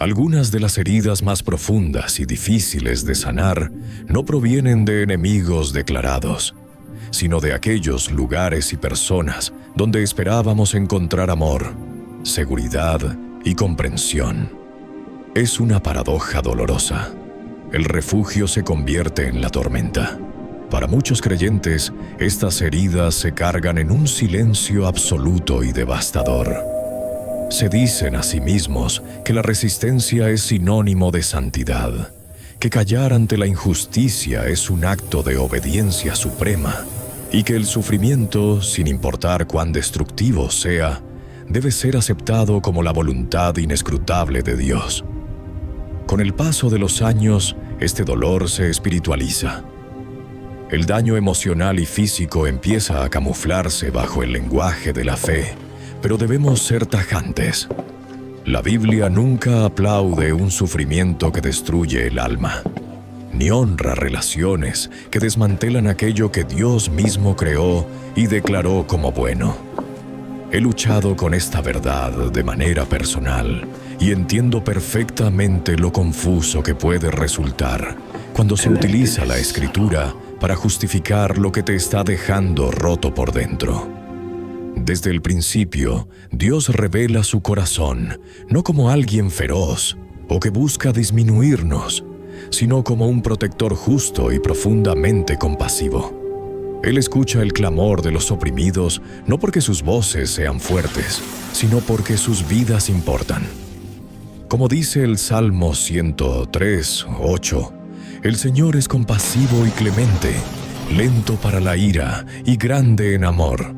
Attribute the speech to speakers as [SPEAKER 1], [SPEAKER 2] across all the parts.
[SPEAKER 1] Algunas de las heridas más profundas y difíciles de sanar no provienen de enemigos declarados, sino de aquellos lugares y personas donde esperábamos encontrar amor, seguridad y comprensión. Es una paradoja dolorosa. El refugio se convierte en la tormenta. Para muchos creyentes, estas heridas se cargan en un silencio absoluto y devastador. Se dicen a sí mismos que la resistencia es sinónimo de santidad, que callar ante la injusticia es un acto de obediencia suprema y que el sufrimiento, sin importar cuán destructivo sea, debe ser aceptado como la voluntad inescrutable de Dios. Con el paso de los años, este dolor se espiritualiza. El daño emocional y físico empieza a camuflarse bajo el lenguaje de la fe, pero debemos ser tajantes. La Biblia nunca aplaude un sufrimiento que destruye el alma, ni honra relaciones que desmantelan aquello que Dios mismo creó y declaró como bueno. He luchado con esta verdad de manera personal y entiendo perfectamente lo confuso que puede resultar cuando se utiliza la Escritura para justificar lo que te está dejando roto por dentro. Desde el principio, Dios revela su corazón, no como alguien feroz o que busca disminuirnos, sino como un protector justo y profundamente compasivo. Él escucha el clamor de los oprimidos no porque sus voces sean fuertes, sino porque sus vidas importan. Como dice el Salmo 103:8, el Señor es compasivo y clemente, lento para la ira y grande en amor.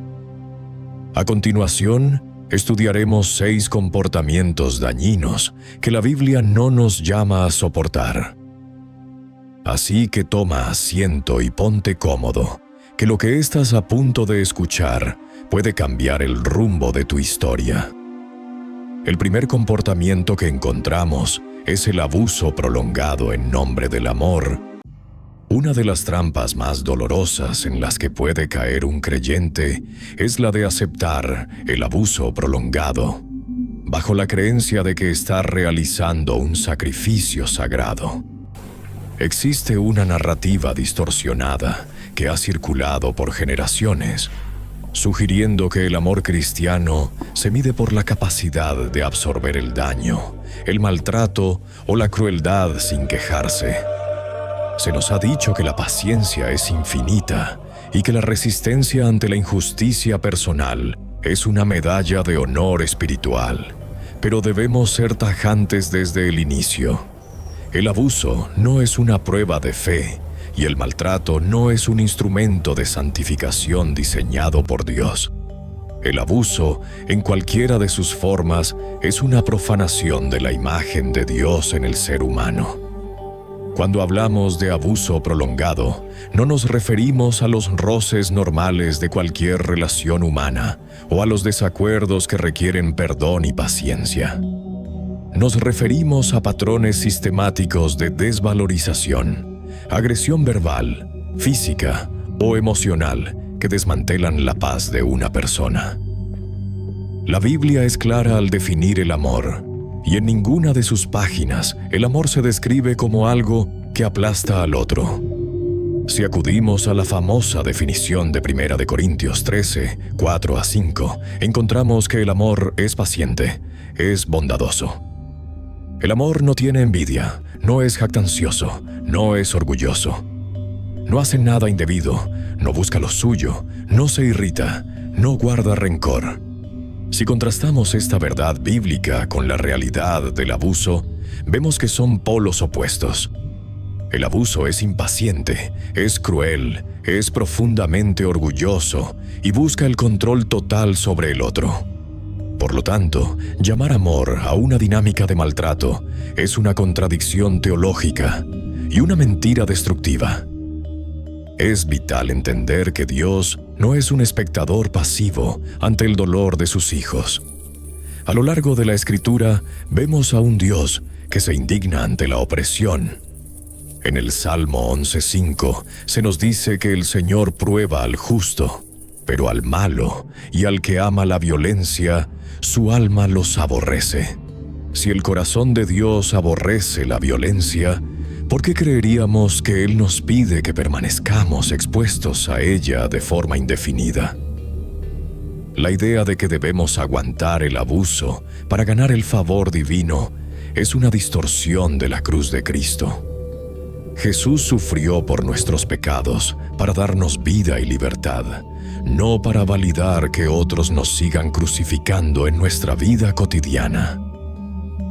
[SPEAKER 1] A continuación, estudiaremos 6 comportamientos dañinos que la Biblia no nos llama a soportar. Así que toma asiento y ponte cómodo, que lo que estás a punto de escuchar puede cambiar el rumbo de tu historia. El primer comportamiento que encontramos es el abuso prolongado en nombre del amor. Una de las trampas más dolorosas en las que puede caer un creyente es la de aceptar el abuso prolongado, bajo la creencia de que está realizando un sacrificio sagrado. Existe una narrativa distorsionada que ha circulado por generaciones, sugiriendo que el amor cristiano se mide por la capacidad de absorber el daño, el maltrato o la crueldad sin quejarse. Se nos ha dicho que la paciencia es infinita y que la resistencia ante la injusticia personal es una medalla de honor espiritual, pero debemos ser tajantes desde el inicio. El abuso no es una prueba de fe y el maltrato no es un instrumento de santificación diseñado por Dios. El abuso, en cualquiera de sus formas, es una profanación de la imagen de Dios en el ser humano. Cuando hablamos de abuso prolongado, no nos referimos a los roces normales de cualquier relación humana o a los desacuerdos que requieren perdón y paciencia. Nos referimos a patrones sistemáticos de desvalorización, agresión verbal, física o emocional que desmantelan la paz de una persona. La Biblia es clara al definir el amor, y en ninguna de sus páginas el amor se describe como algo que aplasta al otro. Si acudimos a la famosa definición de 1 Corintios 13, 4-5, encontramos que el amor es paciente, es bondadoso. El amor no tiene envidia, no es jactancioso, no es orgulloso. No hace nada indebido, no busca lo suyo, no se irrita, no guarda rencor. Si contrastamos esta verdad bíblica con la realidad del abuso, vemos que son polos opuestos. El abuso es impaciente, es cruel, es profundamente orgulloso y busca el control total sobre el otro. Por lo tanto, llamar amor a una dinámica de maltrato es una contradicción teológica y una mentira destructiva. Es vital entender que Dios no es un espectador pasivo ante el dolor de sus hijos. A lo largo de la Escritura vemos a un Dios que se indigna ante la opresión. En el Salmo 11:5 se nos dice que el Señor prueba al justo, pero al malo y al que ama la violencia, su alma los aborrece. Si el corazón de Dios aborrece la violencia, ¿por qué creeríamos que Él nos pide que permanezcamos expuestos a ella de forma indefinida? La idea de que debemos aguantar el abuso para ganar el favor divino es una distorsión de la cruz de Cristo. Jesús sufrió por nuestros pecados para darnos vida y libertad, no para validar que otros nos sigan crucificando en nuestra vida cotidiana.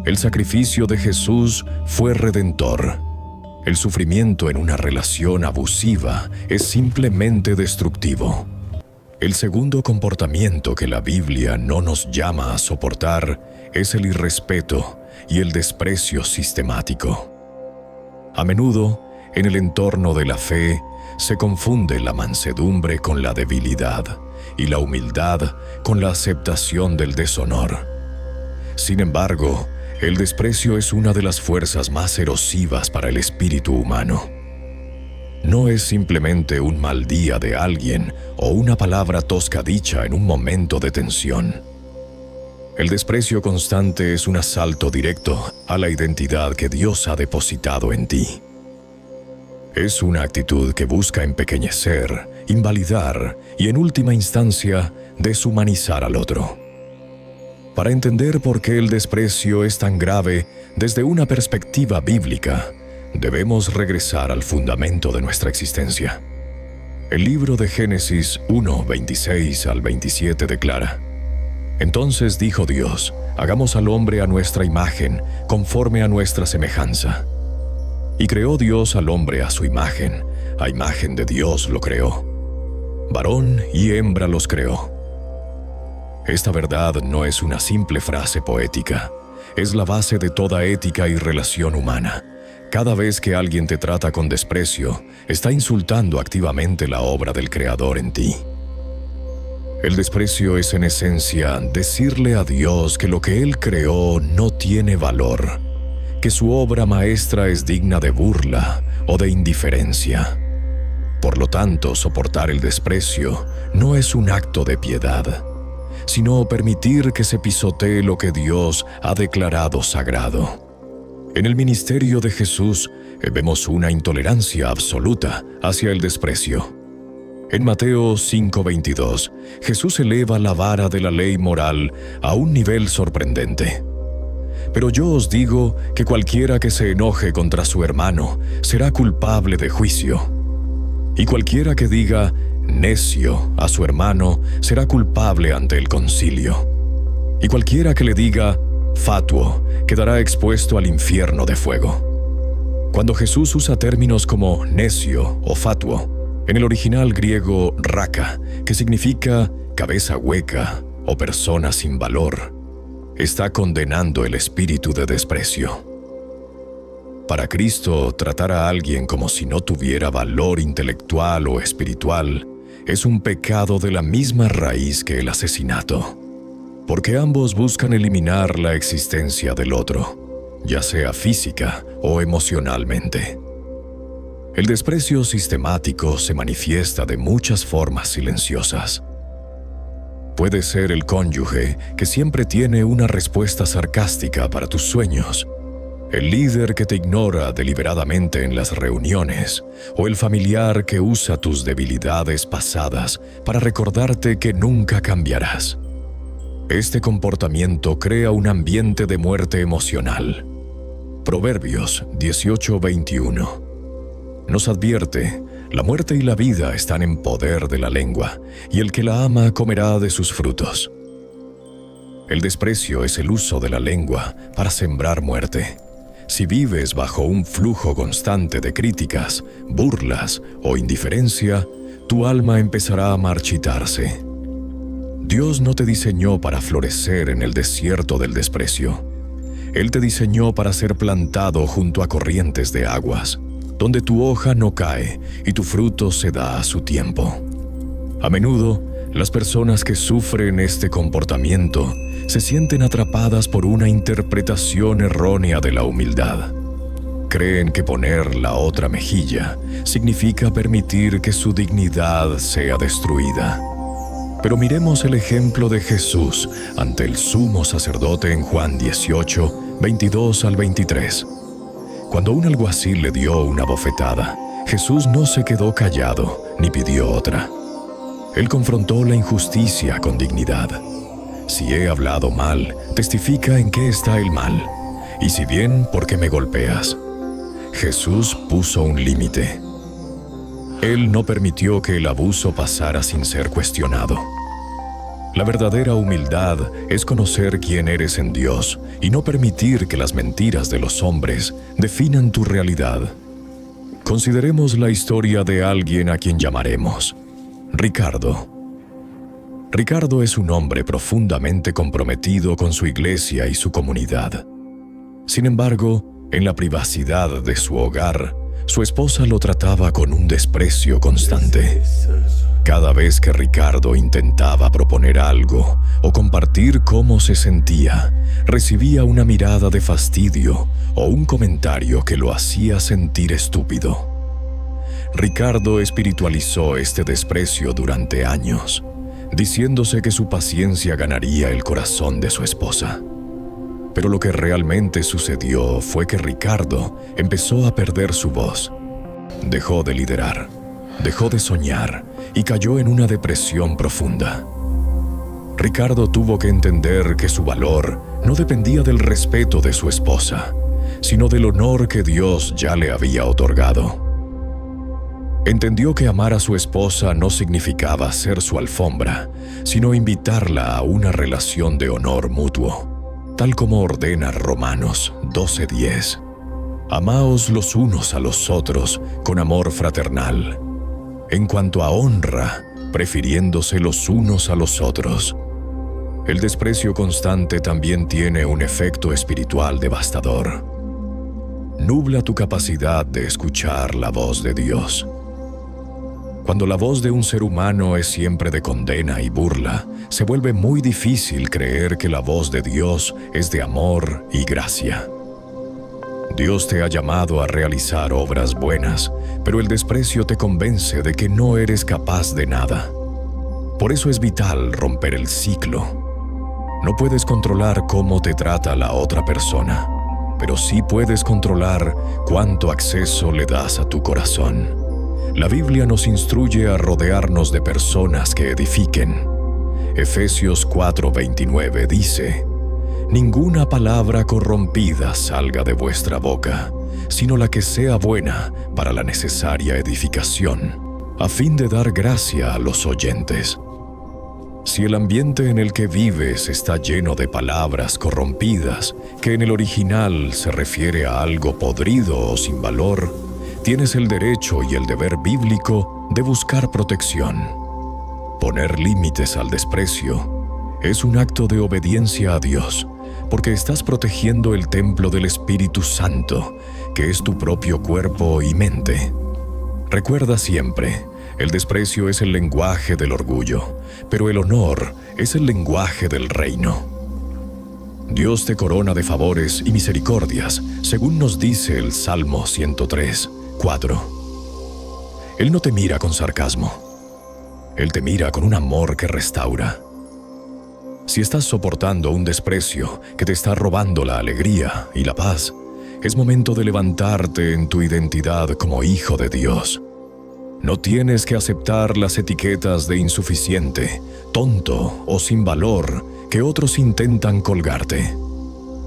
[SPEAKER 1] El sacrificio de Jesús fue redentor. El sufrimiento en una relación abusiva es simplemente destructivo. El segundo comportamiento que la Biblia no nos llama a soportar es el irrespeto y el desprecio sistemático. A menudo, en el entorno de la fe, se confunde la mansedumbre con la debilidad y la humildad con la aceptación del deshonor. Sin embargo, el desprecio es una de las fuerzas más erosivas para el espíritu humano. No es simplemente un mal día de alguien o una palabra tosca dicha en un momento de tensión. El desprecio constante es un asalto directo a la identidad que Dios ha depositado en ti. Es una actitud que busca empequeñecer, invalidar y, en última instancia, deshumanizar al otro. Para entender por qué el desprecio es tan grave desde una perspectiva bíblica, debemos regresar al fundamento de nuestra existencia. El libro de Génesis 1, 26 al 27 declara: Entonces dijo Dios, hagamos al hombre a nuestra imagen, conforme a nuestra semejanza. Y creó Dios al hombre a su imagen, a imagen de Dios lo creó. Varón y hembra los creó. Esta verdad no es una simple frase poética, es la base de toda ética y relación humana. Cada vez que alguien te trata con desprecio, está insultando activamente la obra del Creador en ti. El desprecio es en esencia decirle a Dios que lo que Él creó no tiene valor, que su obra maestra es digna de burla o de indiferencia. Por lo tanto, soportar el desprecio no es un acto de piedad, sino permitir que se pisotee lo que Dios ha declarado sagrado. En el ministerio de Jesús vemos una intolerancia absoluta hacia el desprecio. En Mateo 5:22, Jesús eleva la vara de la ley moral a un nivel sorprendente. Pero yo os digo que cualquiera que se enoje contra su hermano será culpable de juicio. Y cualquiera que diga necio a su hermano será culpable ante el concilio. Y cualquiera que le diga fatuo quedará expuesto al infierno de fuego. Cuando Jesús usa términos como necio o fatuo, en el original griego raka, que significa cabeza hueca o persona sin valor, está condenando el espíritu de desprecio. Para Cristo, tratar a alguien como si no tuviera valor intelectual o espiritual es un pecado de la misma raíz que el asesinato, porque ambos buscan eliminar la existencia del otro, ya sea física o emocionalmente. El desprecio sistemático se manifiesta de muchas formas silenciosas. Puede ser el cónyuge que siempre tiene una respuesta sarcástica para tus sueños, el líder que te ignora deliberadamente en las reuniones, o el familiar que usa tus debilidades pasadas para recordarte que nunca cambiarás. Este comportamiento crea un ambiente de muerte emocional. Proverbios 18:21 nos advierte: la muerte y la vida están en poder de la lengua, y el que la ama comerá de sus frutos. El desprecio es el uso de la lengua para sembrar muerte. Si vives bajo un flujo constante de críticas, burlas o indiferencia, tu alma empezará a marchitarse. Dios no te diseñó para florecer en el desierto del desprecio. Él te diseñó para ser plantado junto a corrientes de aguas, donde tu hoja no cae y tu fruto se da a su tiempo. A menudo, las personas que sufren este comportamiento se sienten atrapadas por una interpretación errónea de la humildad. Creen que poner la otra mejilla significa permitir que su dignidad sea destruida. Pero miremos el ejemplo de Jesús ante el sumo sacerdote en Juan 18, 22 al 23. Cuando un alguacil le dio una bofetada, Jesús no se quedó callado ni pidió otra. Él confrontó la injusticia con dignidad. Si he hablado mal, testifica en qué está el mal. Y si bien, ¿por qué me golpeas? Jesús puso un límite. Él no permitió que el abuso pasara sin ser cuestionado. La verdadera humildad es conocer quién eres en Dios y no permitir que las mentiras de los hombres definan tu realidad. Consideremos la historia de alguien a quien llamaremos Ricardo. Ricardo es un hombre profundamente comprometido con su iglesia y su comunidad. Sin embargo, en la privacidad de su hogar, su esposa lo trataba con un desprecio constante. Cada vez que Ricardo intentaba proponer algo o compartir cómo se sentía, recibía una mirada de fastidio o un comentario que lo hacía sentir estúpido. Ricardo espiritualizó este desprecio durante años, diciéndose que su paciencia ganaría el corazón de su esposa. Pero lo que realmente sucedió fue que Ricardo empezó a perder su voz. Dejó de liderar, dejó de soñar y cayó en una depresión profunda. Ricardo tuvo que entender que su valor no dependía del respeto de su esposa, sino del honor que Dios ya le había otorgado. Entendió que amar a su esposa no significaba ser su alfombra, sino invitarla a una relación de honor mutuo, tal como ordena Romanos 12:10. Amaos los unos a los otros con amor fraternal. En cuanto a honra, prefiriéndose los unos a los otros. El desprecio constante también tiene un efecto espiritual devastador. Nubla tu capacidad de escuchar la voz de Dios. Cuando la voz de un ser humano es siempre de condena y burla, se vuelve muy difícil creer que la voz de Dios es de amor y gracia. Dios te ha llamado a realizar obras buenas, pero el desprecio te convence de que no eres capaz de nada. Por eso es vital romper el ciclo. No puedes controlar cómo te trata la otra persona, pero sí puedes controlar cuánto acceso le das a tu corazón. La Biblia nos instruye a rodearnos de personas que edifiquen. Efesios 4:29 dice: «Ninguna palabra corrompida salga de vuestra boca, sino la que sea buena para la necesaria edificación, a fin de dar gracia a los oyentes». Si el ambiente en el que vives está lleno de palabras corrompidas, que en el original se refiere a algo podrido o sin valor, tienes el derecho y el deber bíblico de buscar protección. Poner límites al desprecio es un acto de obediencia a Dios, porque estás protegiendo el templo del Espíritu Santo, que es tu propio cuerpo y mente. Recuerda siempre, el desprecio es el lenguaje del orgullo, pero el honor es el lenguaje del reino. Dios te corona de favores y misericordias, según nos dice el Salmo 103:4. Él no te mira con sarcasmo. Él te mira con un amor que restaura. Si estás soportando un desprecio que te está robando la alegría y la paz, es momento de levantarte en tu identidad como hijo de Dios. No tienes que aceptar las etiquetas de insuficiente, tonto o sin valor que otros intentan colgarte.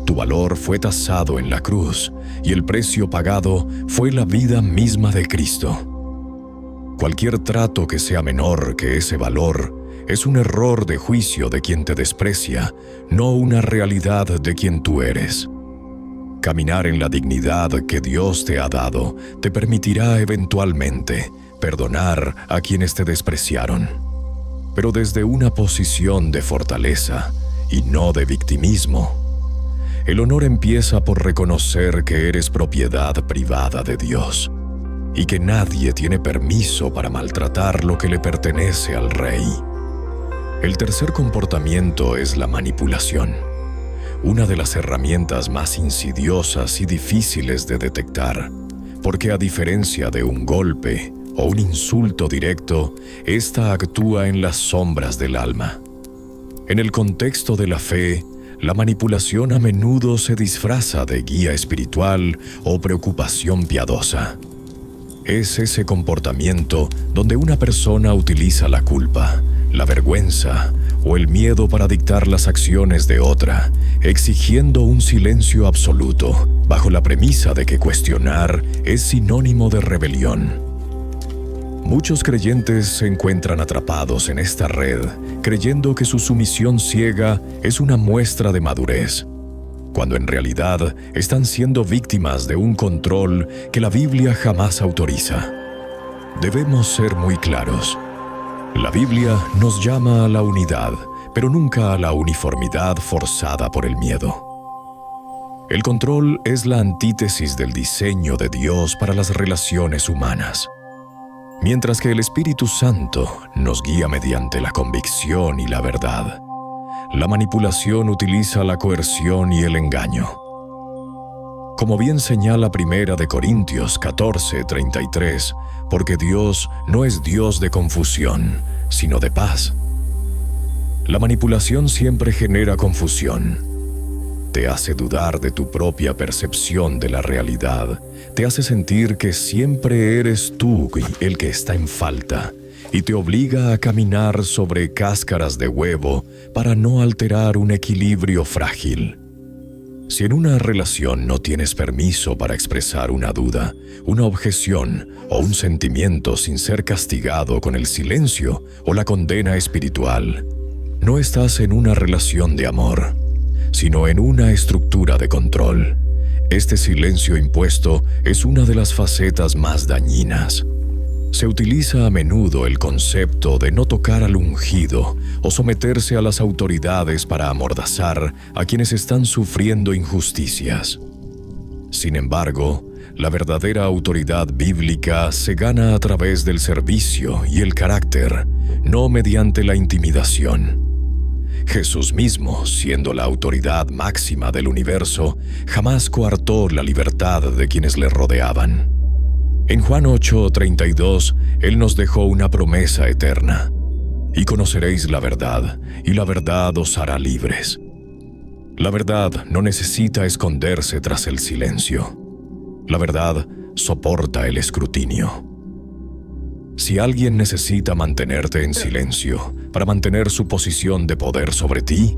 [SPEAKER 1] Tu valor fue tasado en la cruz y el precio pagado fue la vida misma de Cristo. Cualquier trato que sea menor que ese valor es un error de juicio de quien te desprecia, no una realidad de quien tú eres. Caminar en la dignidad que Dios te ha dado te permitirá eventualmente perdonar a quienes te despreciaron, pero desde una posición de fortaleza y no de victimismo. El honor empieza por reconocer que eres propiedad privada de Dios y que nadie tiene permiso para maltratar lo que le pertenece al Rey. El tercer comportamiento es la manipulación, una de las herramientas más insidiosas y difíciles de detectar, porque a diferencia de un golpe o un insulto directo, esta actúa en las sombras del alma. En el contexto de la fe, la manipulación a menudo se disfraza de guía espiritual o preocupación piadosa. Es ese comportamiento donde una persona utiliza la culpa, la vergüenza o el miedo para dictar las acciones de otra, exigiendo un silencio absoluto, bajo la premisa de que cuestionar es sinónimo de rebelión. Muchos creyentes se encuentran atrapados en esta red, creyendo que su sumisión ciega es una muestra de madurez, cuando en realidad están siendo víctimas de un control que la Biblia jamás autoriza. Debemos ser muy claros. La Biblia nos llama a la unidad, pero nunca a la uniformidad forzada por el miedo. El control es la antítesis del diseño de Dios para las relaciones humanas. Mientras que el Espíritu Santo nos guía mediante la convicción y la verdad, la manipulación utiliza la coerción y el engaño. Como bien señala 1 Corintios 14:33, porque Dios no es Dios de confusión, sino de paz. La manipulación siempre genera confusión. Te hace dudar de tu propia percepción de la realidad, te hace sentir que siempre eres tú el que está en falta, y te obliga a caminar sobre cáscaras de huevo para no alterar un equilibrio frágil. Si en una relación no tienes permiso para expresar una duda, una objeción o un sentimiento sin ser castigado con el silencio o la condena espiritual, no estás en una relación de amor, sino en una estructura de control. Este silencio impuesto es una de las facetas más dañinas. Se utiliza a menudo el concepto de no tocar al ungido o someterse a las autoridades para amordazar a quienes están sufriendo injusticias. Sin embargo, la verdadera autoridad bíblica se gana a través del servicio y el carácter, no mediante la intimidación. Jesús mismo, siendo la autoridad máxima del universo, jamás coartó la libertad de quienes le rodeaban. En Juan 8:32, Él nos dejó una promesa eterna: y conoceréis la verdad, y la verdad os hará libres. La verdad no necesita esconderse tras el silencio. La verdad soporta el escrutinio. Si alguien necesita mantenerte en silencio para mantener su posición de poder sobre ti,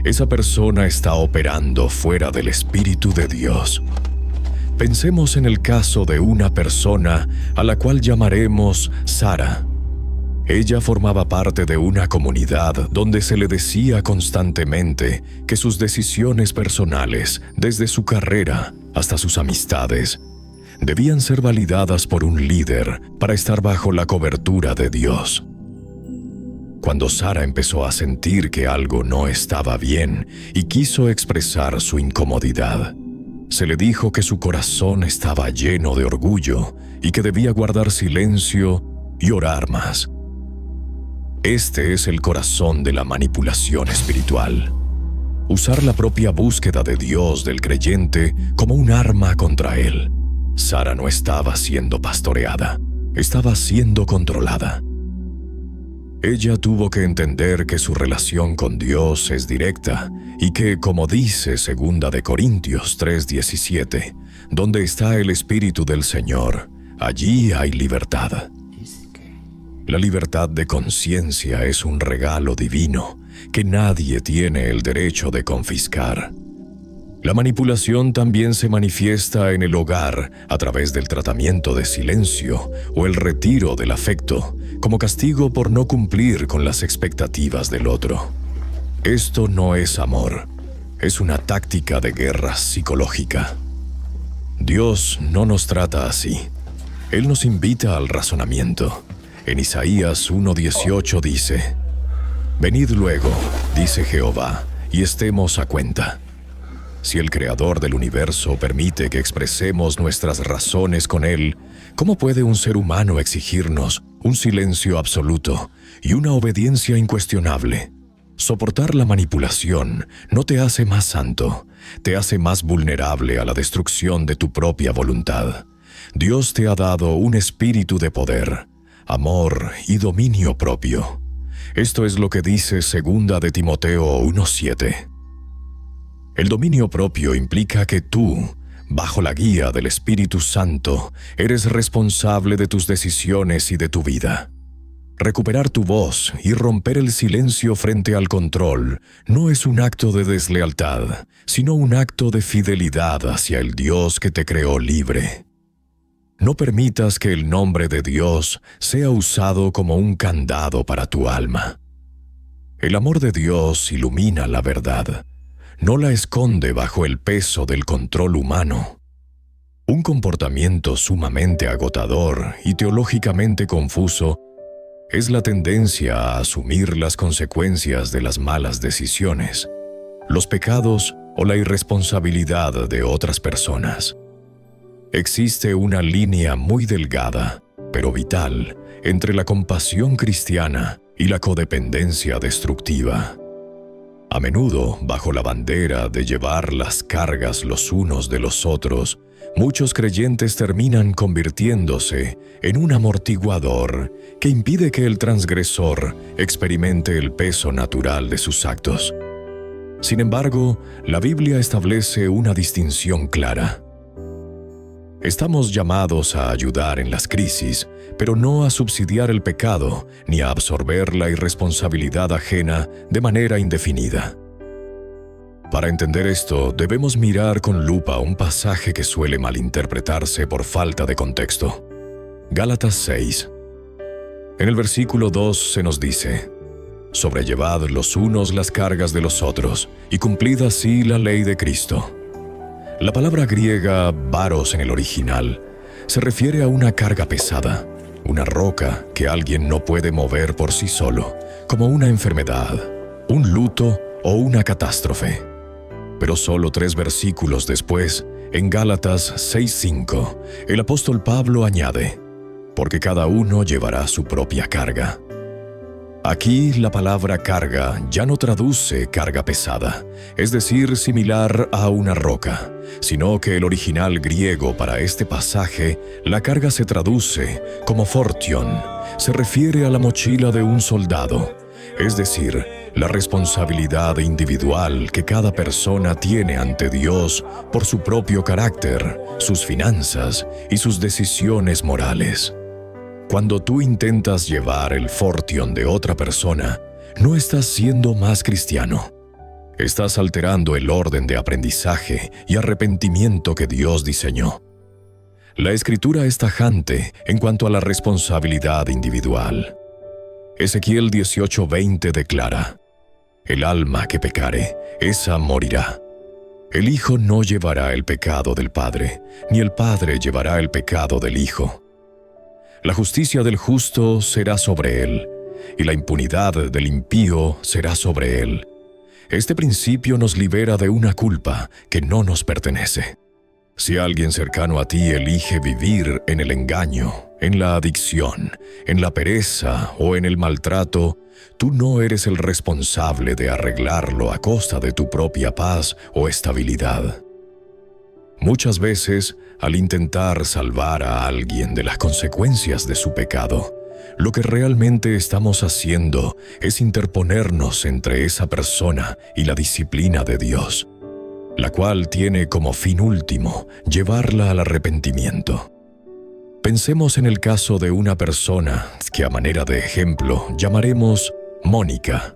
[SPEAKER 1] esa persona está operando fuera del Espíritu de Dios. Pensemos en el caso de una persona a la cual llamaremos Sara. Ella formaba parte de una comunidad donde se le decía constantemente que sus decisiones personales, desde su carrera hasta sus amistades, debían ser validadas por un líder para estar bajo la cobertura de Dios. Cuando Sara empezó a sentir que algo no estaba bien y quiso expresar su incomodidad, se le dijo que su corazón estaba lleno de orgullo y que debía guardar silencio y orar más. Este es el corazón de la manipulación espiritual. Usar la propia búsqueda de Dios del creyente como un arma contra él. Sara no estaba siendo pastoreada, estaba siendo controlada. Ella tuvo que entender que su relación con Dios es directa y que, como dice 2 Corintios 3:17, donde está el Espíritu del Señor, allí hay libertad. La libertad de conciencia es un regalo divino que nadie tiene el derecho de confiscar. La manipulación también se manifiesta en el hogar a través del tratamiento de silencio o el retiro del afecto, como castigo por no cumplir con las expectativas del otro. Esto no es amor, es una táctica de guerra psicológica. Dios no nos trata así. Él nos invita al razonamiento. En Isaías 1:18 dice: «Venid luego, dice Jehová, y estemos a cuenta». Si el Creador del universo permite que expresemos nuestras razones con Él, ¿cómo puede un ser humano exigirnos un silencio absoluto y una obediencia incuestionable? Soportar la manipulación no te hace más santo, te hace más vulnerable a la destrucción de tu propia voluntad. Dios te ha dado un espíritu de poder, amor y dominio propio. Esto es lo que dice 2 Timoteo 1:7. El dominio propio implica que tú, bajo la guía del Espíritu Santo, eres responsable de tus decisiones y de tu vida. Recuperar tu voz y romper el silencio frente al control no es un acto de deslealtad, sino un acto de fidelidad hacia el Dios que te creó libre. No permitas que el nombre de Dios sea usado como un candado para tu alma. El amor de Dios ilumina la verdad, no la esconde bajo el peso del control humano. Un comportamiento sumamente agotador y teológicamente confuso es la tendencia a asumir las consecuencias de las malas decisiones, los pecados o la irresponsabilidad de otras personas. Existe una línea muy delgada, pero vital, entre la compasión cristiana y la codependencia destructiva. A menudo, bajo la bandera de llevar las cargas los unos de los otros, muchos creyentes terminan convirtiéndose en un amortiguador que impide que el transgresor experimente el peso natural de sus actos. Sin embargo, la Biblia establece una distinción clara. Estamos llamados a ayudar en las crisis, pero no a subsidiar el pecado ni a absorber la irresponsabilidad ajena de manera indefinida. Para entender esto, debemos mirar con lupa un pasaje que suele malinterpretarse por falta de contexto. Gálatas 6. En el versículo 2 se nos dice: «Sobrellevad los unos las cargas de los otros, y cumplid así la ley de Cristo». La palabra griega baros en el original se refiere a una carga pesada, una roca que alguien no puede mover por sí solo, como una enfermedad, un luto o una catástrofe. Pero solo 3 versículos después, en Gálatas 6:5, el apóstol Pablo añade: «Porque cada uno llevará su propia carga». Aquí la palabra carga ya no traduce carga pesada, es decir, similar a una roca, sino que el original griego para este pasaje, la carga se traduce como fortion, se refiere a la mochila de un soldado, es decir, la responsabilidad individual que cada persona tiene ante Dios por su propio carácter, sus finanzas y sus decisiones morales. Cuando tú intentas llevar el fortion de otra persona, no estás siendo más cristiano. Estás alterando el orden de aprendizaje y arrepentimiento que Dios diseñó. La Escritura es tajante en cuanto a la responsabilidad individual. Ezequiel 18:20 declara: «El alma que pecare, esa morirá. El hijo no llevará el pecado del padre, ni el padre llevará el pecado del hijo. La justicia del justo será sobre él, y la impunidad del impío será sobre él». Este principio nos libera de una culpa que no nos pertenece. Si alguien cercano a ti elige vivir en el engaño, en la adicción, en la pereza o en el maltrato, tú no eres el responsable de arreglarlo a costa de tu propia paz o estabilidad. Muchas veces, al intentar salvar a alguien de las consecuencias de su pecado, lo que realmente estamos haciendo es interponernos entre esa persona y la disciplina de Dios, la cual tiene como fin último llevarla al arrepentimiento. Pensemos en el caso de una persona que a manera de ejemplo llamaremos Mónica.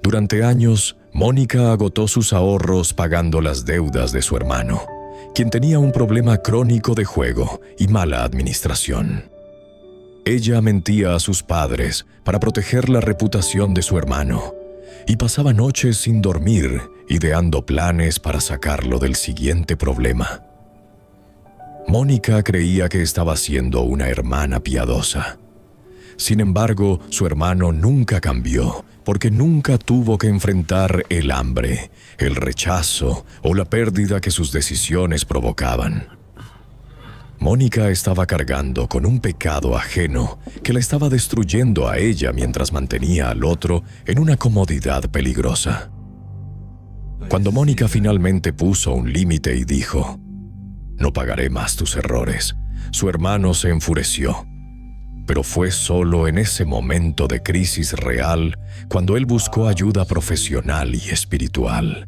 [SPEAKER 1] Durante años, Mónica agotó sus ahorros pagando las deudas de su hermano, quien tenía un problema crónico de juego y mala administración. Ella mentía a sus padres para proteger la reputación de su hermano y pasaba noches sin dormir ideando planes para sacarlo del siguiente problema. Mónica creía que estaba siendo una hermana piadosa. Sin embargo, su hermano nunca cambió, porque nunca tuvo que enfrentar el hambre, el rechazo o la pérdida que sus decisiones provocaban. Mónica estaba cargando con un pecado ajeno que la estaba destruyendo a ella mientras mantenía al otro en una comodidad peligrosa. Cuando Mónica finalmente puso un límite y dijo: «No pagaré más tus errores», su hermano se enfureció. Pero fue solo en ese momento de crisis real cuando él buscó ayuda profesional y espiritual.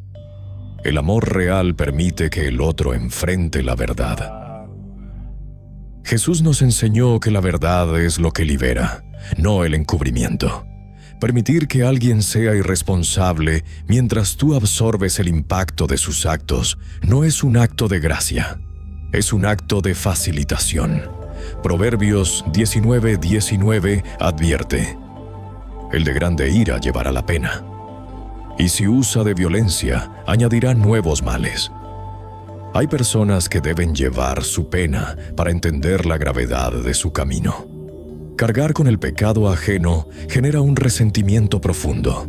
[SPEAKER 1] El amor real permite que el otro enfrente la verdad. Jesús nos enseñó que la verdad es lo que libera, no el encubrimiento. Permitir que alguien sea irresponsable mientras tú absorbes el impacto de sus actos no es un acto de gracia, es un acto de facilitación. Proverbios 19:19 advierte: el de grande ira llevará la pena, y si usa de violencia, añadirá nuevos males. Hay personas que deben llevar su pena para entender la gravedad de su camino. Cargar con el pecado ajeno genera un resentimiento profundo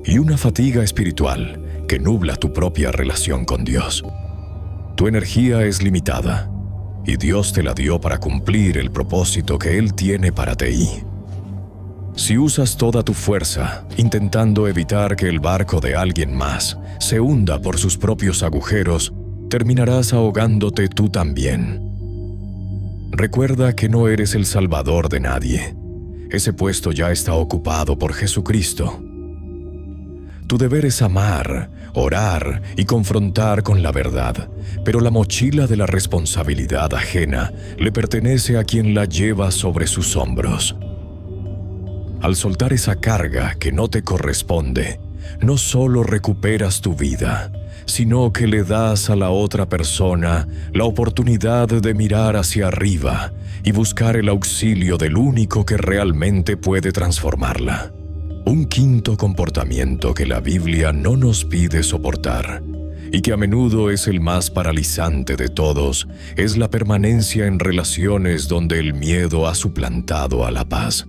[SPEAKER 1] y una fatiga espiritual que nubla tu propia relación con Dios. Tu energía es limitada y Dios te la dio para cumplir el propósito que Él tiene para ti. Si usas toda tu fuerza intentando evitar que el barco de alguien más se hunda por sus propios agujeros, terminarás ahogándote tú también. Recuerda que no eres el salvador de nadie. Ese puesto ya está ocupado por Jesucristo. Tu deber es amar, orar y confrontar con la verdad, pero la mochila de la responsabilidad ajena le pertenece a quien la lleva sobre sus hombros. Al soltar esa carga que no te corresponde, no solo recuperas tu vida, sino que le das a la otra persona la oportunidad de mirar hacia arriba y buscar el auxilio del único que realmente puede transformarla. Un quinto comportamiento que la Biblia no nos pide soportar, y que a menudo es el más paralizante de todos, es la permanencia en relaciones donde el miedo ha suplantado a la paz.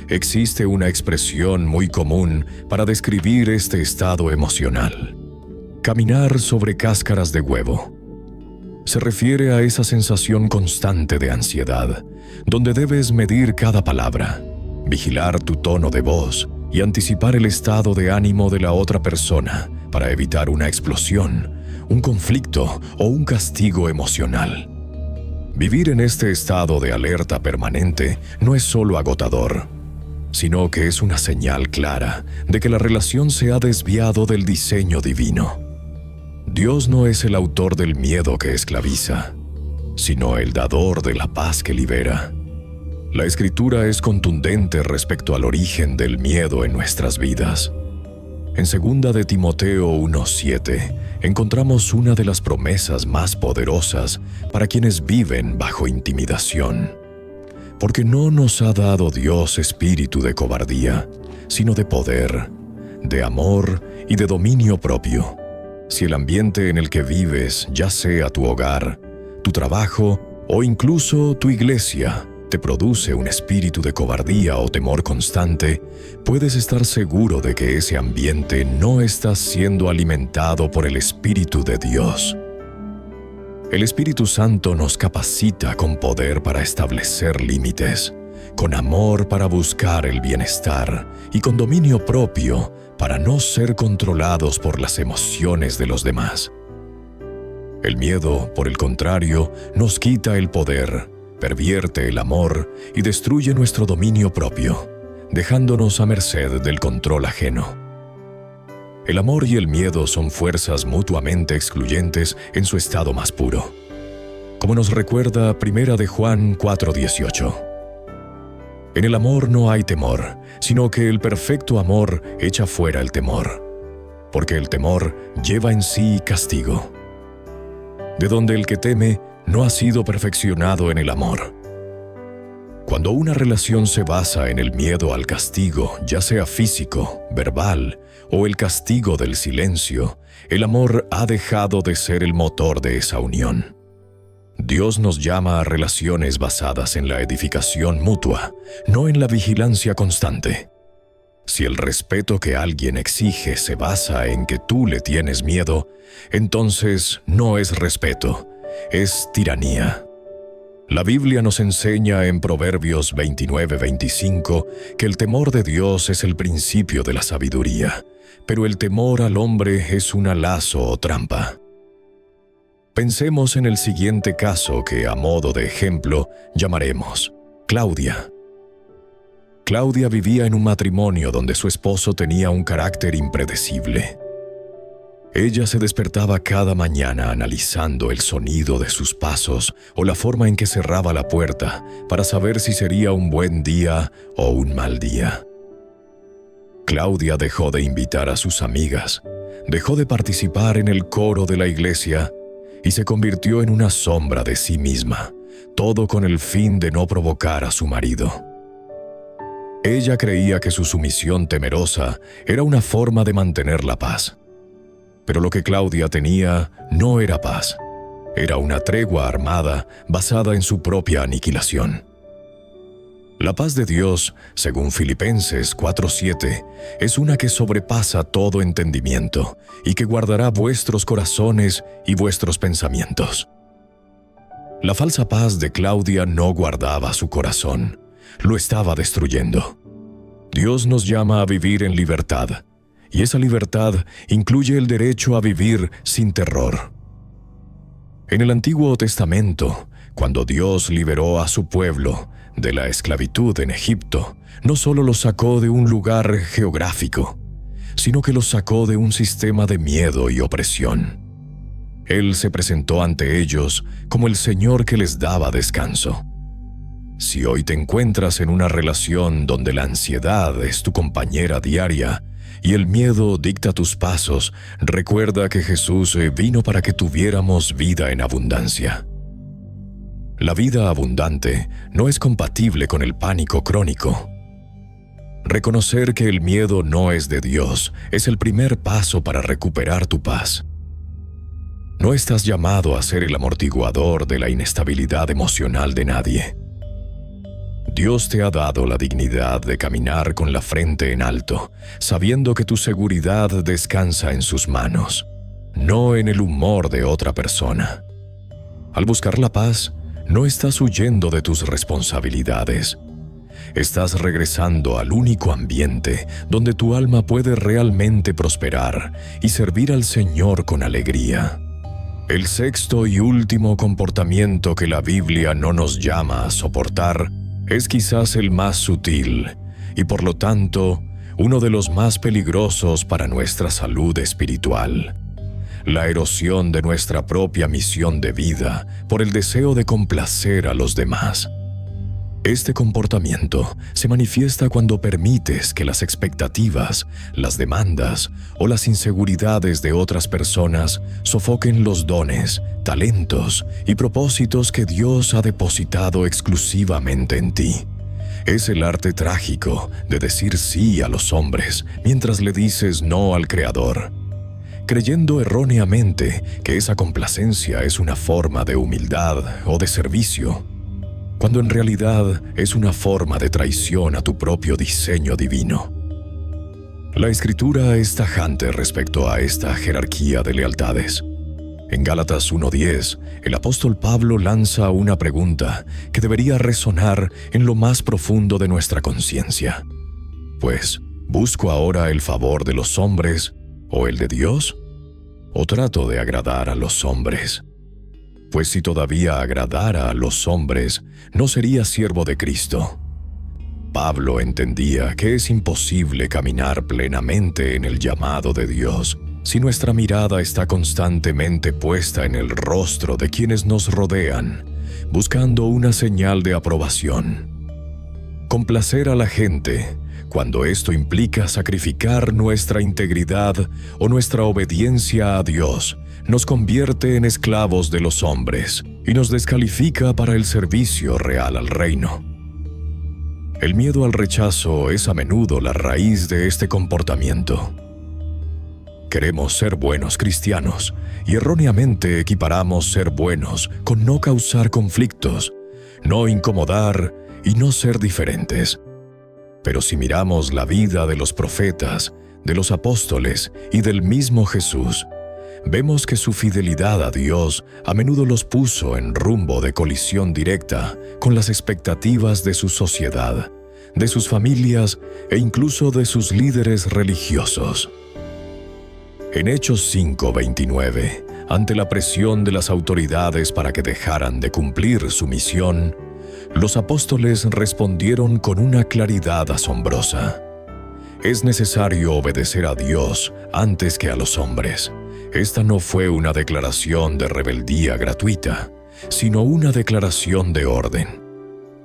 [SPEAKER 1] Existe una expresión muy común para describir este estado emocional: caminar sobre cáscaras de huevo. Se refiere a esa sensación constante de ansiedad, donde debes medir cada palabra, vigilar tu tono de voz y anticipar el estado de ánimo de la otra persona para evitar una explosión, un conflicto o un castigo emocional. Vivir en este estado de alerta permanente no es solo agotador, sino que es una señal clara de que la relación se ha desviado del diseño divino. Dios no es el autor del miedo que esclaviza, sino el dador de la paz que libera. La Escritura es contundente respecto al origen del miedo en nuestras vidas. En 2 de Timoteo 1:7 encontramos una de las promesas más poderosas para quienes viven bajo intimidación. Porque no nos ha dado Dios espíritu de cobardía, sino de poder, de amor y de dominio propio. Si el ambiente en el que vives, ya sea tu hogar, tu trabajo o incluso tu iglesia, te produce un espíritu de cobardía o temor constante, puedes estar seguro de que ese ambiente no está siendo alimentado por el Espíritu de Dios. El Espíritu Santo nos capacita con poder para establecer límites, con amor para buscar el bienestar y con dominio propio para no ser controlados por las emociones de los demás. El miedo, por el contrario, nos quita el poder, pervierte el amor y destruye nuestro dominio propio, dejándonos a merced del control ajeno. El amor y el miedo son fuerzas mutuamente excluyentes en su estado más puro, como nos recuerda 1 de Juan 4:18. En el amor no hay temor, sino que el perfecto amor echa fuera el temor, porque el temor lleva en sí castigo, de donde el que teme no ha sido perfeccionado en el amor. Cuando una relación se basa en el miedo al castigo, ya sea físico, verbal o el castigo del silencio, el amor ha dejado de ser el motor de esa unión. Dios nos llama a relaciones basadas en la edificación mutua, no en la vigilancia constante. Si el respeto que alguien exige se basa en que tú le tienes miedo, entonces no es respeto, es tiranía. La Biblia nos enseña en Proverbios 29:25 que el temor de Dios es el principio de la sabiduría, pero el temor al hombre es un lazo o trampa. Pensemos en el siguiente caso que, a modo de ejemplo, llamaremos Claudia. Claudia vivía en un matrimonio donde su esposo tenía un carácter impredecible. Ella se despertaba cada mañana analizando el sonido de sus pasos o la forma en que cerraba la puerta para saber si sería un buen día o un mal día. Claudia dejó de invitar a sus amigas, dejó de participar en el coro de la iglesia y se convirtió en una sombra de sí misma, todo con el fin de no provocar a su marido. Ella creía que su sumisión temerosa era una forma de mantener la paz. Pero lo que Claudia tenía no era paz, era una tregua armada basada en su propia aniquilación. La paz de Dios, según Filipenses 4:7, es una que sobrepasa todo entendimiento y que guardará vuestros corazones y vuestros pensamientos. La falsa paz de Claudia no guardaba su corazón, lo estaba destruyendo. Dios nos llama a vivir en libertad, y esa libertad incluye el derecho a vivir sin terror. En el Antiguo Testamento, cuando Dios liberó a su pueblo de la esclavitud en Egipto, no solo los sacó de un lugar geográfico, sino que los sacó de un sistema de miedo y opresión. Él se presentó ante ellos como el Señor que les daba descanso. Si hoy te encuentras en una relación donde la ansiedad es tu compañera diaria y el miedo dicta tus pasos, recuerda que Jesús vino para que tuviéramos vida en abundancia. La vida abundante no es compatible con el pánico crónico. Reconocer que el miedo no es de Dios es el primer paso para recuperar tu paz. No estás llamado a ser el amortiguador de la inestabilidad emocional de nadie. Dios te ha dado la dignidad de caminar con la frente en alto, sabiendo que tu seguridad descansa en sus manos, no en el humor de otra persona. Al buscar la paz, no estás huyendo de tus responsabilidades. Estás regresando al único ambiente donde tu alma puede realmente prosperar y servir al Señor con alegría. El sexto y último comportamiento que la Biblia no nos llama a soportar es quizás el más sutil y por lo tanto uno de los más peligrosos para nuestra salud espiritual: la erosión de nuestra propia misión de vida por el deseo de complacer a los demás. Este comportamiento se manifiesta cuando permites que las expectativas, las demandas o las inseguridades de otras personas sofoquen los dones, talentos y propósitos que Dios ha depositado exclusivamente en ti. Es el arte trágico de decir sí a los hombres mientras le dices no al Creador, creyendo erróneamente que esa complacencia es una forma de humildad o de servicio, cuando en realidad es una forma de traición a tu propio diseño divino. La Escritura es tajante respecto a esta jerarquía de lealtades. En Gálatas 1:10, el apóstol Pablo lanza una pregunta que debería resonar en lo más profundo de nuestra conciencia. Pues, ¿busco ahora el favor de los hombres o el de Dios? ¿O trato de agradar a los hombres? Pues si todavía agradara a los hombres, no sería siervo de Cristo. Pablo entendía que es imposible caminar plenamente en el llamado de Dios si nuestra mirada está constantemente puesta en el rostro de quienes nos rodean, buscando una señal de aprobación. Complacer a la gente, cuando esto implica sacrificar nuestra integridad o nuestra obediencia a Dios, nos convierte en esclavos de los hombres y nos descalifica para el servicio real al reino. El miedo al rechazo es a menudo la raíz de este comportamiento. Queremos ser buenos cristianos y erróneamente equiparamos ser buenos con no causar conflictos, no incomodar y no ser diferentes. Pero si miramos la vida de los profetas, de los apóstoles y del mismo Jesús, vemos que su fidelidad a Dios a menudo los puso en rumbo de colisión directa con las expectativas de su sociedad, de sus familias e incluso de sus líderes religiosos. En Hechos 5:29, ante la presión de las autoridades para que dejaran de cumplir su misión, los apóstoles respondieron con una claridad asombrosa. Es necesario obedecer a Dios antes que a los hombres. Esta no fue una declaración de rebeldía gratuita, sino una declaración de orden.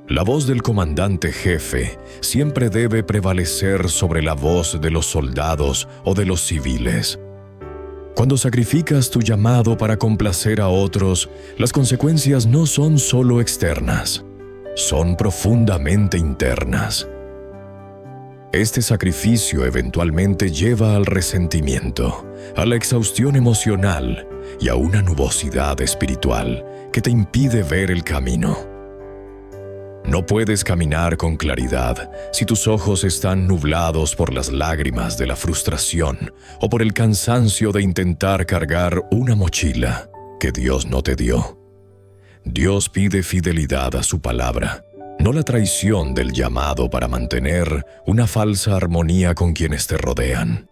[SPEAKER 1] La voz del comandante jefe siempre debe prevalecer sobre la voz de los soldados o de los civiles. Cuando sacrificas tu llamado para complacer a otros, las consecuencias no son solo externas, son profundamente internas. Este sacrificio eventualmente lleva al resentimiento, a la exhaustión emocional y a una nubosidad espiritual que te impide ver el camino. No puedes caminar con claridad si tus ojos están nublados por las lágrimas de la frustración o por el cansancio de intentar cargar una mochila que Dios no te dio. Dios pide fidelidad a su palabra, no la traición del llamado para mantener una falsa armonía con quienes te rodean.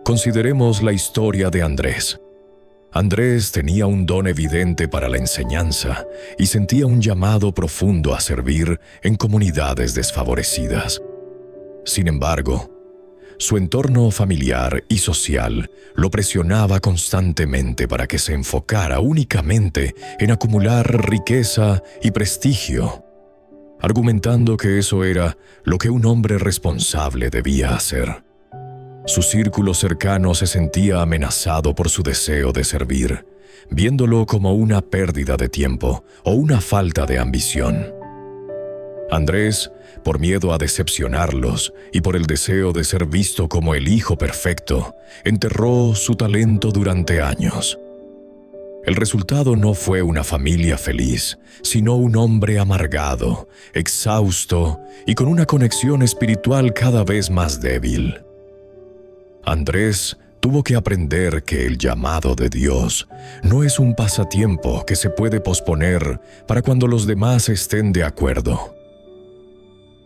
[SPEAKER 1] Consideremos la historia de Andrés. Andrés tenía un don evidente para la enseñanza y sentía un llamado profundo a servir en comunidades desfavorecidas. Sin embargo, su entorno familiar y social lo presionaba constantemente para que se enfocara únicamente en acumular riqueza y prestigio, argumentando que eso era lo que un hombre responsable debía hacer. Su círculo cercano se sentía amenazado por su deseo de servir, viéndolo como una pérdida de tiempo o una falta de ambición. Andrés, por miedo a decepcionarlos y por el deseo de ser visto como el hijo perfecto, enterró su talento durante años. El resultado no fue una familia feliz, sino un hombre amargado, exhausto y con una conexión espiritual cada vez más débil. Andrés tuvo que aprender que el llamado de Dios no es un pasatiempo que se puede posponer para cuando los demás estén de acuerdo.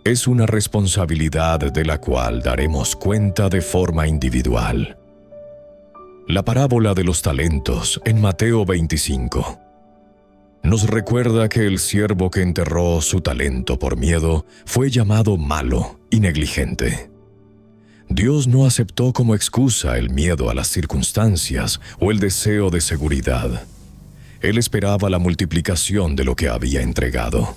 [SPEAKER 1] Es una responsabilidad de la cual daremos cuenta de forma individual. La parábola de los talentos en Mateo 25 nos recuerda que el siervo que enterró su talento por miedo fue llamado malo y negligente. Dios no aceptó como excusa el miedo a las circunstancias o el deseo de seguridad. Él esperaba la multiplicación de lo que había entregado.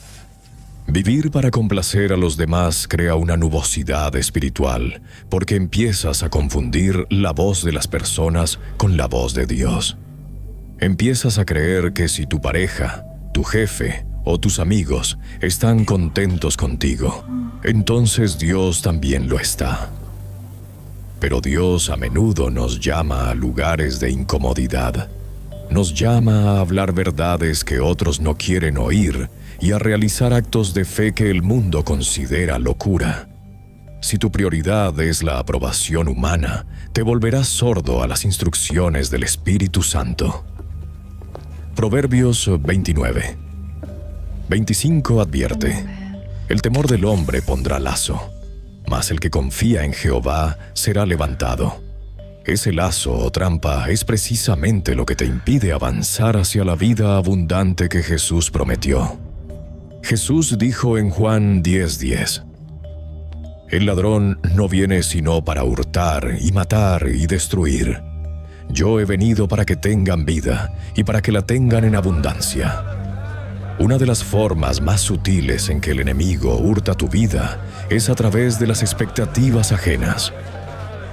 [SPEAKER 1] Vivir para complacer a los demás crea una nubosidad espiritual, porque empiezas a confundir la voz de las personas con la voz de Dios. Empiezas a creer que si tu pareja, tu jefe o tus amigos están contentos contigo, entonces Dios también lo está. Pero Dios a menudo nos llama a lugares de incomodidad. Nos llama a hablar verdades que otros no quieren oír y a realizar actos de fe que el mundo considera locura. Si tu prioridad es la aprobación humana, te volverás sordo a las instrucciones del Espíritu Santo. Proverbios 29. 25 advierte: el temor del hombre pondrá lazo, mas el que confía en Jehová será levantado. Ese lazo o trampa es precisamente lo que te impide avanzar hacia la vida abundante que Jesús prometió. Jesús dijo en Juan 10:10: el ladrón no viene sino para hurtar y matar y destruir. Yo he venido para que tengan vida y para que la tengan en abundancia. Una de las formas más sutiles en que el enemigo hurta tu vida es a través de las expectativas ajenas.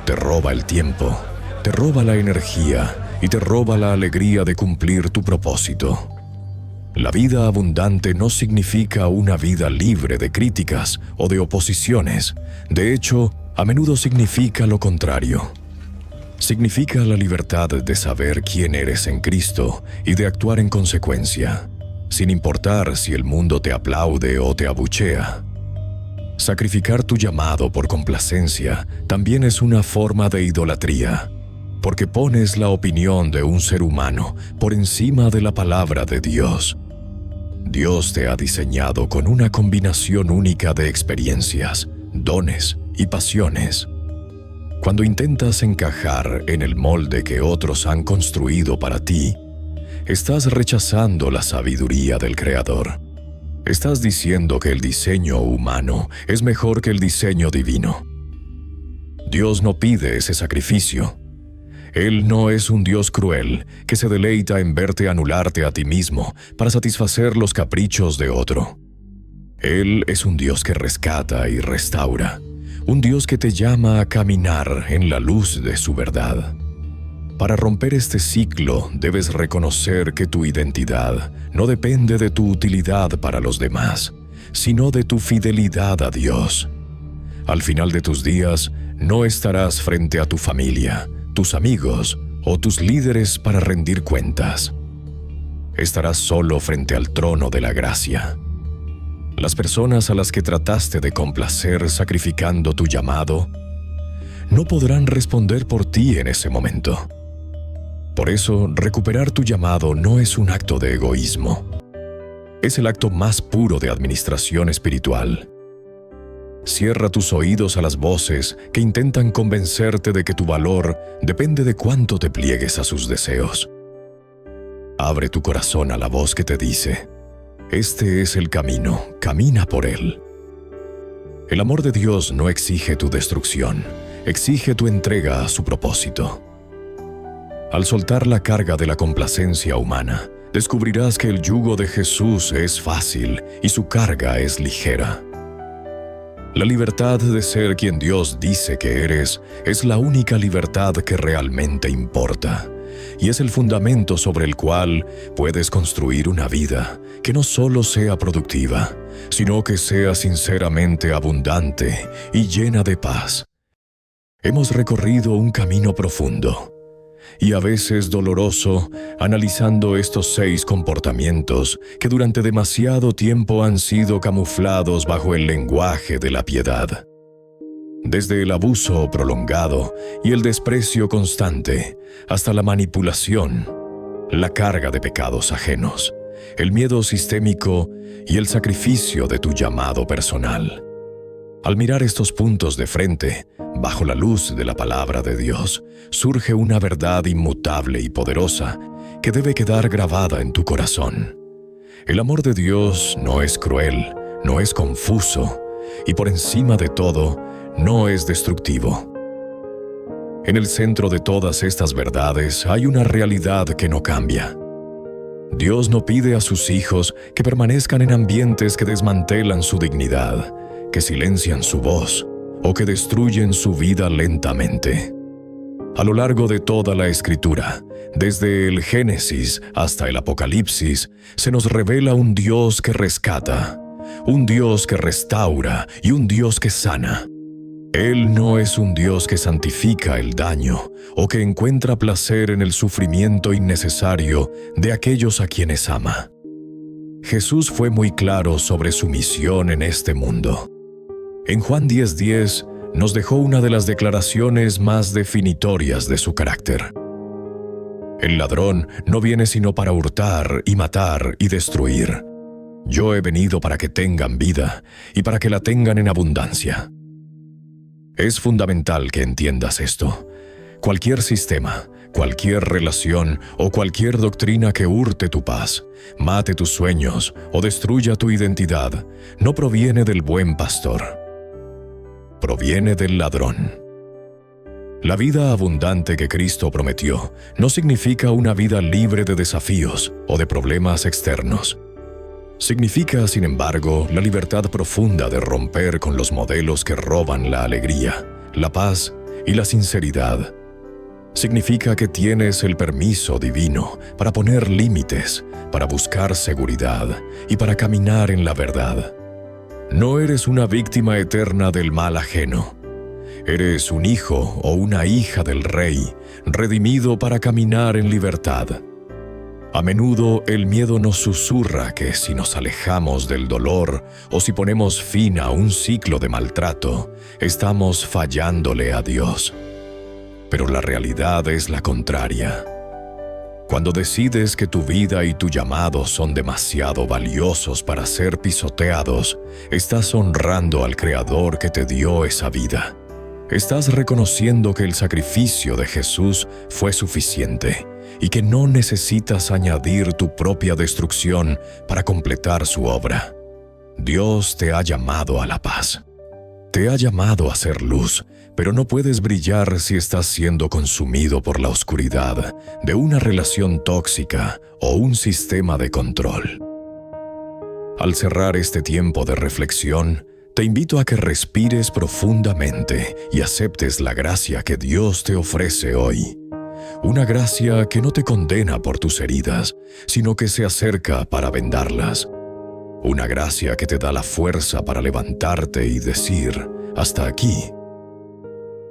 [SPEAKER 1] Te roba el tiempo, te roba la energía y te roba la alegría de cumplir tu propósito. La vida abundante no significa una vida libre de críticas o de oposiciones. De hecho, a menudo significa lo contrario. Significa la libertad de saber quién eres en Cristo y de actuar en consecuencia, sin importar si el mundo te aplaude o te abuchea. Sacrificar tu llamado por complacencia también es una forma de idolatría, porque pones la opinión de un ser humano por encima de la palabra de Dios. Dios te ha diseñado con una combinación única de experiencias, dones y pasiones. Cuando intentas encajar en el molde que otros han construido para ti, estás rechazando la sabiduría del Creador. Estás diciendo que el diseño humano es mejor que el diseño divino. Dios no pide ese sacrificio. Él no es un Dios cruel que se deleita en verte anularte a ti mismo para satisfacer los caprichos de otro. Él es un Dios que rescata y restaura, un Dios que te llama a caminar en la luz de su verdad. Para romper este ciclo, debes reconocer que tu identidad no depende de tu utilidad para los demás, sino de tu fidelidad a Dios. Al final de tus días, no estarás frente a tu familia, tus amigos o tus líderes para rendir cuentas. Estarás solo frente al trono de la gracia. Las personas a las que trataste de complacer sacrificando tu llamado, no podrán responder por ti en ese momento. Por eso, recuperar tu llamado no es un acto de egoísmo. Es el acto más puro de administración espiritual. Cierra tus oídos a las voces que intentan convencerte de que tu valor depende de cuánto te pliegues a sus deseos. Abre tu corazón a la voz que te dice: este es el camino, camina por él. El amor de Dios no exige tu destrucción, exige tu entrega a su propósito. Al soltar la carga de la complacencia humana, descubrirás que el yugo de Jesús es fácil y su carga es ligera. La libertad de ser quien Dios dice que eres es la única libertad que realmente importa, y es el fundamento sobre el cual puedes construir una vida que no solo sea productiva, sino que sea sinceramente abundante y llena de paz. Hemos recorrido un camino profundo y a veces doloroso, analizando estos 6 comportamientos que durante demasiado tiempo han sido camuflados bajo el lenguaje de la piedad. Desde el abuso prolongado y el desprecio constante, hasta la manipulación, la carga de pecados ajenos, el miedo sistémico y el sacrificio de tu llamado personal. Al mirar estos puntos de frente, bajo la luz de la palabra de Dios, surge una verdad inmutable y poderosa que debe quedar grabada en tu corazón. El amor de Dios no es cruel, no es confuso y por encima de todo, no es destructivo. En el centro de todas estas verdades hay una realidad que no cambia. Dios no pide a sus hijos que permanezcan en ambientes que desmantelan su dignidad, que silencian su voz o que destruyen su vida lentamente. A lo largo de toda la Escritura, desde el Génesis hasta el Apocalipsis, se nos revela un Dios que rescata, un Dios que restaura y un Dios que sana. Él no es un Dios que santifica el daño o que encuentra placer en el sufrimiento innecesario de aquellos a quienes ama. Jesús fue muy claro sobre su misión en este mundo. En Juan 10:10 nos dejó una de las declaraciones más definitorias de su carácter. El ladrón no viene sino para hurtar y matar y destruir. Yo he venido para que tengan vida y para que la tengan en abundancia. Es fundamental que entiendas esto. Cualquier sistema, cualquier relación o cualquier doctrina que hurte tu paz, mate tus sueños o destruya tu identidad, no proviene del buen pastor. Proviene del ladrón. La vida abundante que Cristo prometió no significa una vida libre de desafíos o de problemas externos. Significa, sin embargo, la libertad profunda de romper con los modelos que roban la alegría, la paz y la sinceridad. Significa que tienes el permiso divino para poner límites, para buscar seguridad y para caminar en la verdad. No eres una víctima eterna del mal ajeno. Eres un hijo o una hija del Rey, redimido para caminar en libertad. A menudo el miedo nos susurra que si nos alejamos del dolor o si ponemos fin a un ciclo de maltrato, estamos fallándole a Dios. Pero la realidad es la contraria. Cuando decides que tu vida y tu llamado son demasiado valiosos para ser pisoteados, estás honrando al Creador que te dio esa vida. Estás reconociendo que el sacrificio de Jesús fue suficiente y que no necesitas añadir tu propia destrucción para completar su obra. Dios te ha llamado a la paz. Te ha llamado a ser luz pero no puedes brillar si estás siendo consumido por la oscuridad de una relación tóxica o un sistema de control. Al cerrar este tiempo de reflexión, te invito a que respires profundamente y aceptes la gracia que Dios te ofrece hoy. Una gracia que no te condena por tus heridas, sino que se acerca para vendarlas. Una gracia que te da la fuerza para levantarte y decir, hasta aquí.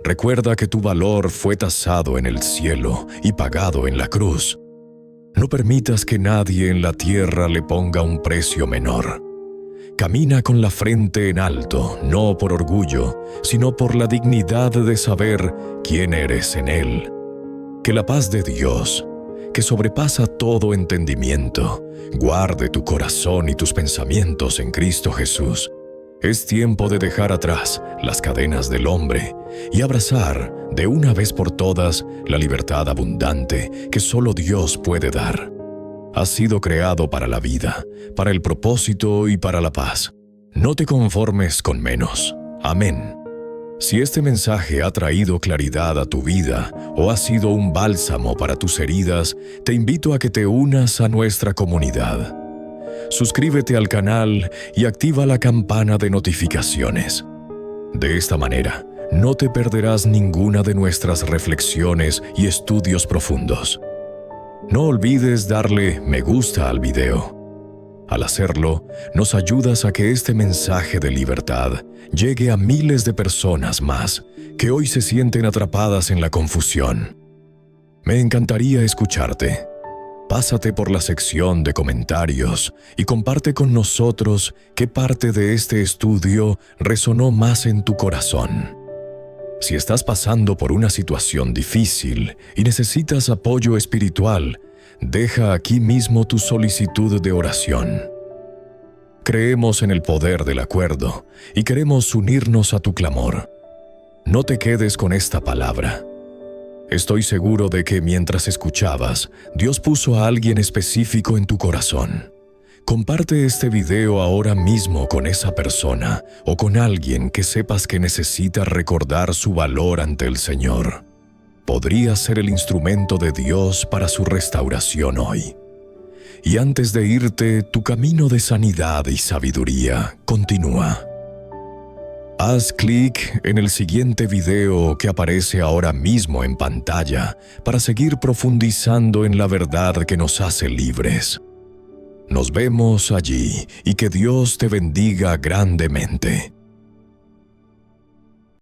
[SPEAKER 1] Recuerda que tu valor fue tasado en el cielo y pagado en la cruz. No permitas que nadie en la tierra le ponga un precio menor. Camina con la frente en alto, no por orgullo, sino por la dignidad de saber quién eres en Él. Que la paz de Dios, que sobrepasa todo entendimiento, guarde tu corazón y tus pensamientos en Cristo Jesús. Es tiempo de dejar atrás las cadenas del hombre y abrazar de una vez por todas la libertad abundante que solo Dios puede dar. Has sido creado para la vida, para el propósito y para la paz. No te conformes con menos. Amén. Si este mensaje ha traído claridad a tu vida o ha sido un bálsamo para tus heridas, te invito a que te unas a nuestra comunidad. Suscríbete al canal y activa la campana de notificaciones. De esta manera, no te perderás ninguna de nuestras reflexiones y estudios profundos. No olvides darle me gusta al video. Al hacerlo, nos ayudas a que este mensaje de libertad llegue a miles de personas más que hoy se sienten atrapadas en la confusión. Me encantaría escucharte. Pásate por la sección de comentarios y comparte con nosotros qué parte de este estudio resonó más en tu corazón. Si estás pasando por una situación difícil y necesitas apoyo espiritual, deja aquí mismo tu solicitud de oración. Creemos en el poder del acuerdo y queremos unirnos a tu clamor. No te quedes con esta palabra. Estoy seguro de que mientras escuchabas, Dios puso a alguien específico en tu corazón. Comparte este video ahora mismo con esa persona o con alguien que sepas que necesita recordar su valor ante el Señor. Podría ser el instrumento de Dios para su restauración hoy. Y antes de irte, tu camino de sanidad y sabiduría continúa. Haz clic en el siguiente video que aparece ahora mismo en pantalla para seguir profundizando en la verdad que nos hace libres. Nos vemos allí y que Dios te bendiga grandemente.